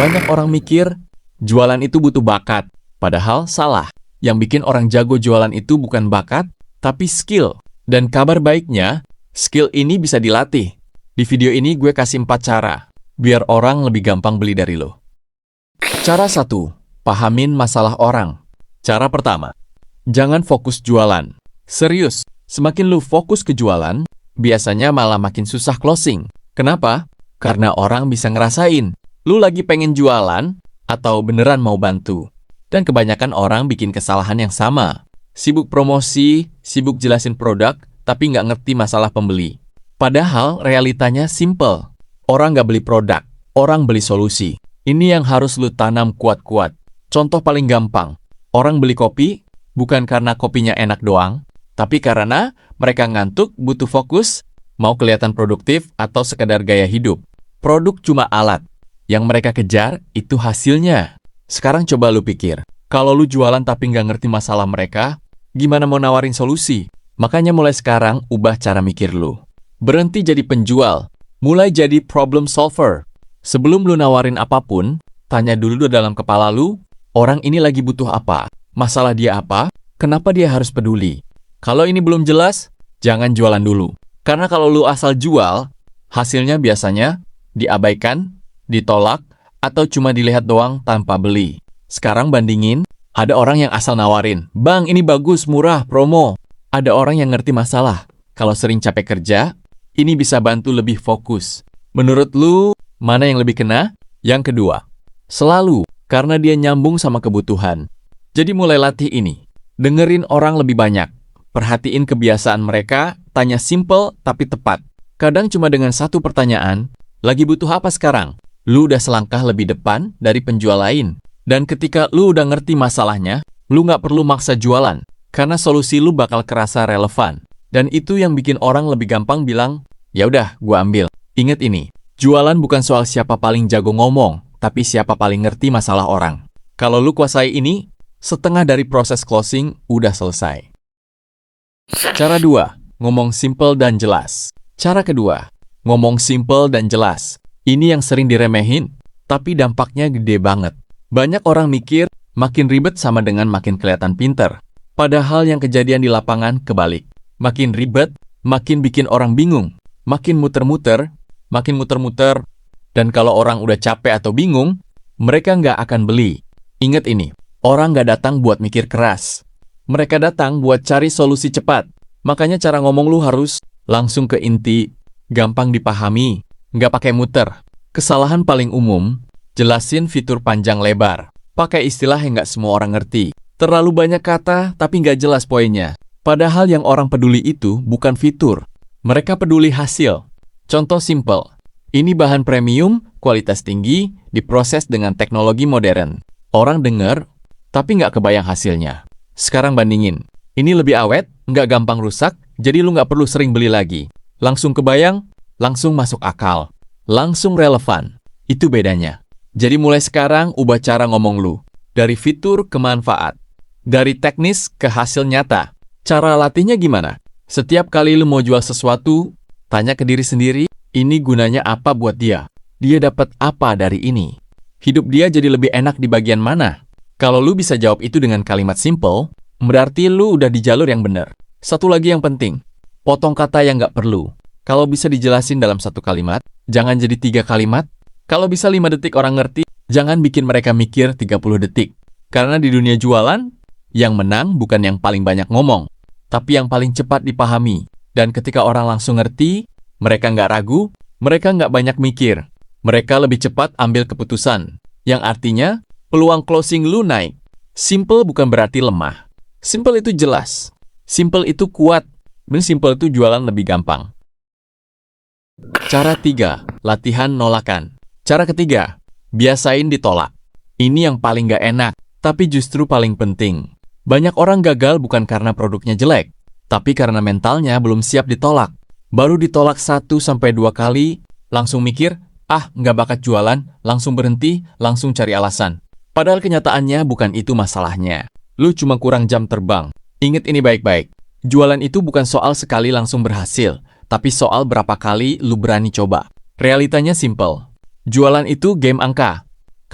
Banyak orang mikir, jualan itu butuh bakat. Padahal salah. Yang bikin orang jago jualan itu bukan bakat, tapi skill. Dan kabar baiknya, skill ini bisa dilatih. Di video ini gue kasih 4 cara, biar orang lebih gampang beli dari lo. Cara 1. Pahamin masalah orang. Cara pertama, jangan fokus jualan. Serius, semakin lu fokus ke jualan, biasanya malah makin susah closing. Kenapa? Karena orang bisa ngerasain, lu lagi pengen jualan, atau beneran mau bantu. Dan kebanyakan orang bikin kesalahan yang sama. Sibuk promosi, sibuk jelasin produk, tapi nggak ngerti masalah pembeli. Padahal realitanya simple. Orang nggak beli produk, orang beli solusi. Ini yang harus lu tanam kuat-kuat. Contoh paling gampang, orang beli kopi bukan karena kopinya enak doang, tapi karena mereka ngantuk, butuh fokus, mau kelihatan produktif, atau sekedar gaya hidup. Produk cuma alat. Yang mereka kejar, itu hasilnya. Sekarang coba lu pikir, kalau lu jualan tapi nggak ngerti masalah mereka, gimana mau nawarin solusi? Makanya mulai sekarang, ubah cara mikir lu. Berhenti jadi penjual, mulai jadi problem solver. Sebelum lu nawarin apapun, tanya dulu dalam kepala lu, orang ini lagi butuh apa? Masalah dia apa? Kenapa dia harus peduli? Kalau ini belum jelas, jangan jualan dulu. Karena kalau lu asal jual, hasilnya biasanya diabaikan, ditolak, atau cuma dilihat doang tanpa beli. Sekarang bandingin, ada orang yang asal nawarin, "Bang, ini bagus, murah, promo." Ada orang yang ngerti masalah. Kalau sering capek kerja, ini bisa bantu lebih fokus. Menurut lu, mana yang lebih kena? Yang kedua, selalu, karena dia nyambung sama kebutuhan. Jadi mulai latih ini. Dengerin orang lebih banyak. Perhatiin kebiasaan mereka, tanya simple tapi tepat. Kadang cuma dengan satu pertanyaan, "Lagi butuh apa sekarang?" Lu udah selangkah lebih depan dari penjual lain. Dan ketika lu udah ngerti masalahnya, lu nggak perlu maksa jualan. Karena solusi lu bakal kerasa relevan. Dan itu yang bikin orang lebih gampang bilang, "Ya udah, gua ambil." Ingat ini, jualan bukan soal siapa paling jago ngomong, tapi siapa paling ngerti masalah orang. Kalau lu kuasai ini, setengah dari proses closing udah selesai. Cara 2, ngomong simple dan jelas. Cara kedua, ngomong simple dan jelas. Ini yang sering diremehin, tapi dampaknya gede banget. Banyak orang mikir, makin ribet sama dengan makin kelihatan pinter. Padahal yang kejadian di lapangan kebalik. Makin ribet, makin bikin orang bingung. Makin muter-muter, dan kalau orang udah capek atau bingung, mereka nggak akan beli. Ingat ini, orang nggak datang buat mikir keras. Mereka datang buat cari solusi cepat. Makanya cara ngomong lu harus langsung ke inti, gampang dipahami, nggak pakai muter. Kesalahan paling umum, jelasin fitur panjang lebar. Pakai istilah yang nggak semua orang ngerti. Terlalu banyak kata, tapi nggak jelas poinnya. Padahal yang orang peduli itu bukan fitur. Mereka peduli hasil. Contoh simple. Ini bahan premium, kualitas tinggi, diproses dengan teknologi modern. Orang dengar, tapi nggak kebayang hasilnya. Sekarang bandingin. Ini lebih awet, nggak gampang rusak, jadi lu nggak perlu sering beli lagi. Langsung kebayang, langsung masuk akal. Langsung relevan. Itu bedanya. Jadi mulai sekarang ubah cara ngomong lu. Dari fitur ke manfaat. Dari teknis ke hasil nyata. Cara latihnya gimana? Setiap kali lu mau jual sesuatu, tanya ke diri sendiri, ini gunanya apa buat dia? Dia dapat apa dari ini? Hidup dia jadi lebih enak di bagian mana? Kalau lu bisa jawab itu dengan kalimat simple, berarti lu udah di jalur yang benar. Satu lagi yang penting, potong kata yang nggak perlu. Kalau bisa dijelasin dalam satu kalimat, jangan jadi 3 kalimat. Kalau bisa 5 detik orang ngerti, jangan bikin mereka mikir 30 detik. Karena di dunia jualan, yang menang bukan yang paling banyak ngomong, tapi yang paling cepat dipahami. Dan ketika orang langsung ngerti, mereka nggak ragu, mereka nggak banyak mikir. Mereka lebih cepat ambil keputusan. Yang artinya, peluang closing lu naik. Simple bukan berarti lemah. Simple itu jelas. Simple itu kuat. Dan simple itu jualan lebih gampang. Cara 3, latihan nolakan. Cara ketiga, biasain ditolak. Ini yang paling gak enak, tapi justru paling penting. Banyak orang gagal bukan karena produknya jelek, tapi karena mentalnya belum siap ditolak. Baru ditolak 1-2 kali, langsung mikir, nggak bakat jualan, langsung berhenti, langsung cari alasan. Padahal kenyataannya bukan itu masalahnya. Lu cuma kurang jam terbang. Ingat ini baik-baik. Jualan itu bukan soal sekali langsung berhasil, tapi soal berapa kali lu berani coba. Realitanya simple. Jualan itu game angka.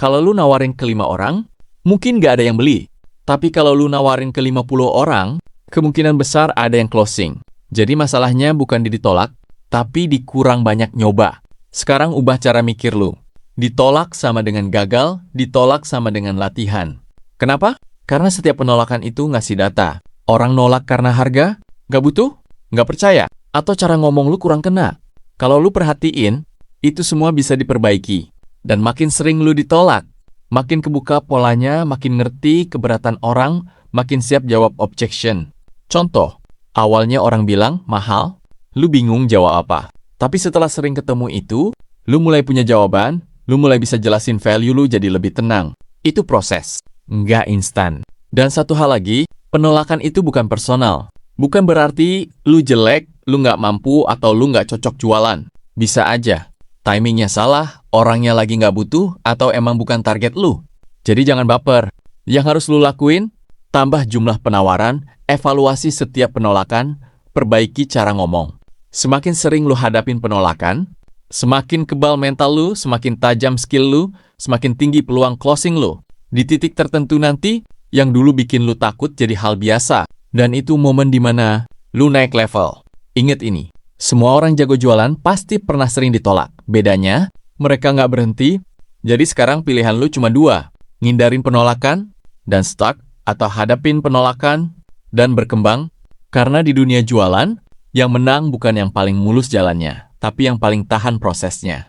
Kalau lu nawarin ke 5 orang, mungkin nggak ada yang beli. Tapi kalau lu nawarin ke 50 orang, kemungkinan besar ada yang closing. Jadi masalahnya bukan ditolak, tapi dikurang banyak nyoba. Sekarang ubah cara mikir lu. Ditolak sama dengan gagal, ditolak sama dengan latihan. Kenapa? Karena setiap penolakan itu ngasih data. Orang nolak karena harga? Nggak butuh? Nggak percaya? Atau cara ngomong lu kurang kena? Kalau lu perhatiin, itu semua bisa diperbaiki. Dan makin sering lu ditolak, makin kebuka polanya, makin ngerti keberatan orang, makin siap jawab objection. Contoh, awalnya orang bilang mahal, lu bingung jawab apa. Tapi setelah sering ketemu itu, lu mulai punya jawaban, lu mulai bisa jelasin value lu jadi lebih tenang. Itu proses, nggak instan. Dan satu hal lagi, penolakan itu bukan personal. Bukan berarti lu jelek, lu nggak mampu, atau lu nggak cocok jualan. Bisa aja. Timingnya salah, orangnya lagi nggak butuh, atau emang bukan target lu. Jadi jangan baper. Yang harus lu lakuin, tambah jumlah penawaran, evaluasi setiap penolakan, perbaiki cara ngomong. Semakin sering lu hadapin penolakan, semakin kebal mental lu, semakin tajam skill lu, semakin tinggi peluang closing lu. Di titik tertentu nanti, yang dulu bikin lu takut jadi hal biasa. Dan itu momen dimana lu naik level. Ingat ini. Semua orang jago jualan pasti pernah sering ditolak. Bedanya, mereka nggak berhenti, jadi sekarang pilihan lu cuma 2. Ngindarin penolakan, dan stuck, atau hadapin penolakan, dan berkembang. Karena di dunia jualan, yang menang bukan yang paling mulus jalannya, tapi yang paling tahan prosesnya.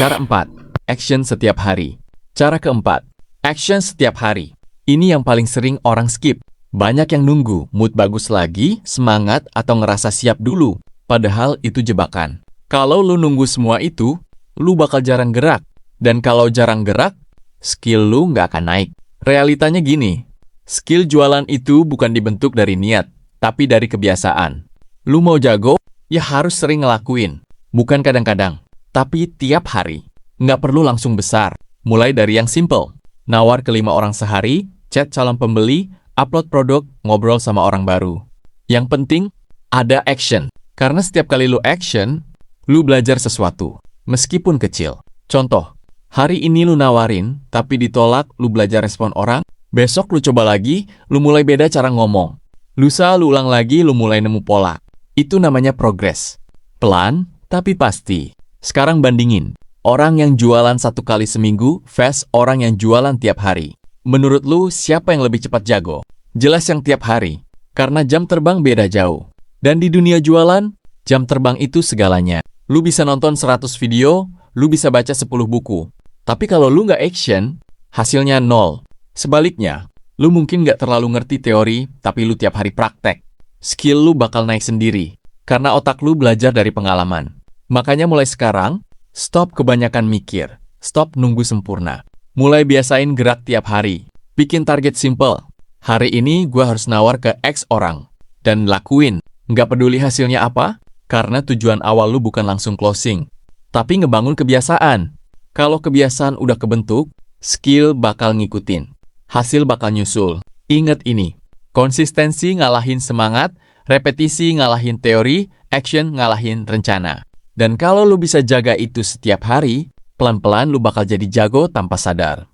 Cara 4. Action setiap hari. Cara keempat, action setiap hari. Ini yang paling sering orang skip. Banyak yang nunggu, mood bagus lagi, semangat, atau ngerasa siap dulu. Padahal itu jebakan. Kalau lu nunggu semua itu, lu bakal jarang gerak. Dan kalau jarang gerak, skill lu nggak akan naik. Realitanya gini, skill jualan itu bukan dibentuk dari niat, tapi dari kebiasaan. Lu mau jago, ya harus sering ngelakuin. Bukan kadang-kadang, tapi tiap hari. Nggak perlu langsung besar. Mulai dari yang simple. Nawar ke 5 orang sehari, chat calon pembeli, upload produk, ngobrol sama orang baru. Yang penting, ada action. Karena setiap kali lu action, lu belajar sesuatu, meskipun kecil. Contoh, hari ini lu nawarin, tapi ditolak, lu belajar respon orang. Besok lu coba lagi, lu mulai beda cara ngomong. Lusa lu ulang lagi, lu mulai nemu pola. Itu namanya progres. Pelan, tapi pasti. Sekarang bandingin. Orang yang jualan 1 kali seminggu, versus orang yang jualan tiap hari. Menurut lu, siapa yang lebih cepat jago? Jelas yang tiap hari, karena jam terbang beda jauh. Dan di dunia jualan, jam terbang itu segalanya. Lu bisa nonton 100 video, lu bisa baca 10 buku. Tapi kalau lu nggak action, hasilnya 0. Sebaliknya, lu mungkin nggak terlalu ngerti teori, tapi lu tiap hari praktek. Skill lu bakal naik sendiri, karena otak lu belajar dari pengalaman. Makanya mulai sekarang, stop kebanyakan mikir, stop nunggu sempurna. Mulai biasain gerak tiap hari. Bikin target simple. Hari ini gue harus nawar ke X orang. Dan lakuin. Nggak peduli hasilnya apa, karena tujuan awal lu bukan langsung closing. Tapi ngebangun kebiasaan. Kalau kebiasaan udah kebentuk, skill bakal ngikutin. Hasil bakal nyusul. Ingat ini. Konsistensi ngalahin semangat, repetisi ngalahin teori, action ngalahin rencana. Dan kalau lu bisa jaga itu setiap hari, pelan-pelan lu bakal jadi jago tanpa sadar.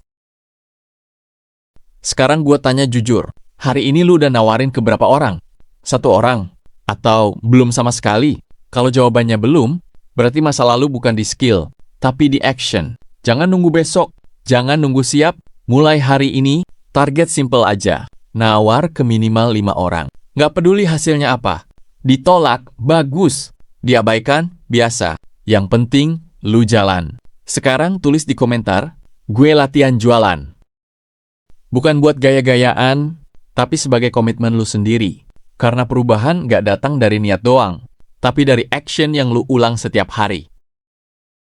Sekarang gue tanya jujur, hari ini lu udah nawarin ke berapa orang? 1 orang? Atau belum sama sekali? Kalau jawabannya belum, berarti masa lalu bukan di skill, tapi di action. Jangan nunggu besok, jangan nunggu siap, mulai hari ini, target simple aja. Nawar ke minimal 5 orang. Nggak peduli hasilnya apa. Ditolak, bagus. Diabaikan, biasa. Yang penting, lu jalan. Sekarang tulis di komentar, gue latihan jualan. Bukan buat gaya-gayaan, tapi sebagai komitmen lu sendiri. Karena perubahan gak datang dari niat doang, tapi dari action yang lu ulang setiap hari.